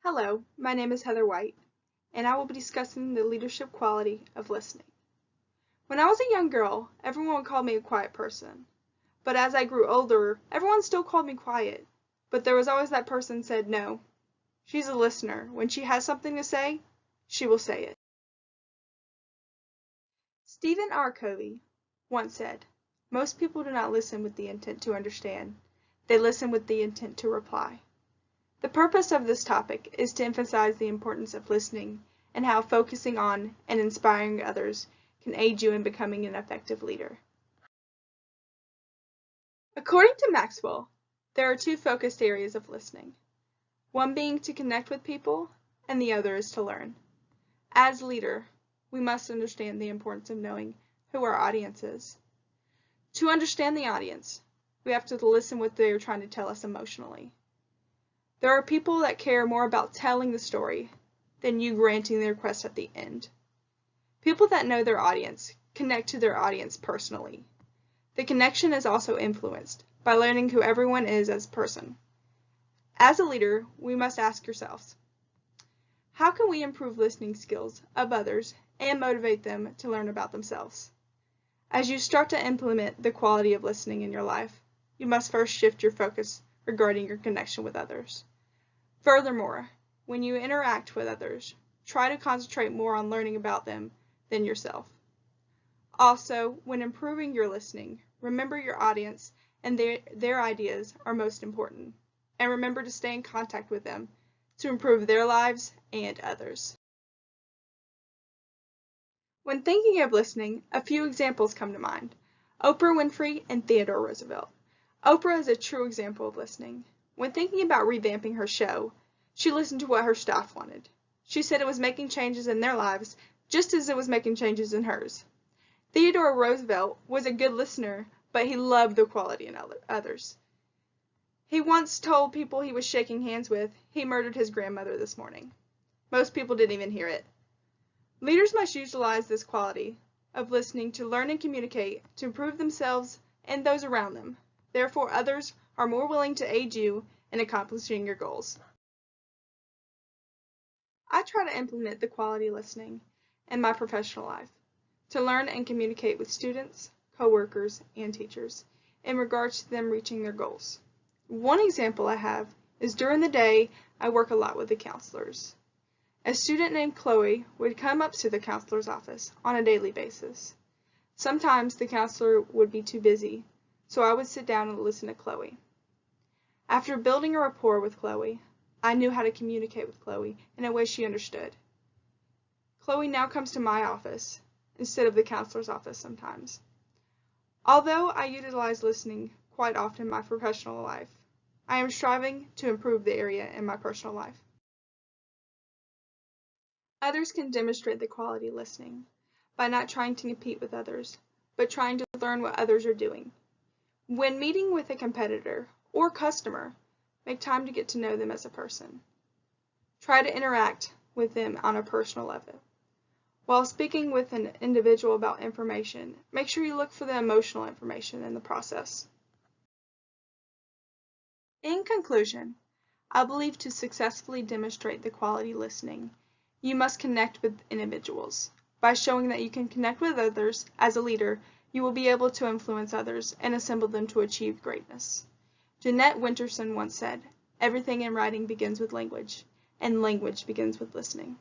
Hello, my name is Heather White, and I will be discussing the leadership quality of listening. When I was a young girl, everyone called me a quiet person. But as I grew older, everyone still called me quiet. But there was always that person said, no, she's a listener. When she has something to say, she will say it. Stephen R. Covey once said, most people do not listen with the intent to understand. They listen with the intent to reply. The purpose of this topic is to emphasize the importance of listening and how focusing on and inspiring others can aid you in becoming an effective leader. According to Maxwell, there are two focused areas of listening, one being to connect with people and the other is to learn. As a leader, we must understand the importance of knowing who our audience is. To understand the audience, we have to listen what they are trying to tell us emotionally. There are people that care more about telling the story than you granting the request at the end. People that know their audience connect to their audience personally. The connection is also influenced by learning who everyone is as a person. As a leader, we must ask yourselves, how can we improve listening skills of others and motivate them to learn about themselves? As you start to implement the quality of listening in your life, you must first shift your focus regarding your connection with others. Furthermore, when you interact with others, try to concentrate more on learning about them than yourself. Also, when improving your listening, remember your audience and their ideas are most important, and remember to stay in contact with them to improve their lives and others. When thinking of listening, a few examples come to mind: Oprah Winfrey and Theodore Roosevelt. Oprah is a true example of listening. When thinking about revamping her show, she listened to what her staff wanted. She said it was making changes in their lives just as it was making changes in hers. Theodore Roosevelt was a good listener, but he loved the quality in others. He once told people he was shaking hands with, he murdered his grandmother this morning. Most people didn't even hear it. Leaders must utilize this quality of listening to learn and communicate to improve themselves and those around them. Therefore, others are more willing to aid you in accomplishing your goals. I try to implement the quality listening in my professional life to learn and communicate with students, coworkers, and teachers in regards to them reaching their goals. One example I have is during the day I work a lot with the counselors. A student named Chloe would come up to the counselor's office on a daily basis. Sometimes the counselor would be too busy, so I would sit down and listen to Chloe. After building a rapport with Chloe, I knew how to communicate with Chloe in a way she understood. Chloe now comes to my office instead of the counselor's office sometimes. Although I utilize listening quite often in my professional life, I am striving to improve the area in my personal life. Others can demonstrate the quality of listening by not trying to compete with others, but trying to learn what others are doing. When meeting with a competitor or customer, make time to get to know them as a person. Try to interact with them on a personal level. While speaking with an individual about information, make sure you look for the emotional information in the process. In conclusion, I believe to successfully demonstrate the quality listening, you must connect with individuals. By showing that you can connect with others as a leader, you will be able to influence others and assemble them to achieve greatness. Jeanette Winterson once said, "Everything in writing begins with language, and language begins with listening."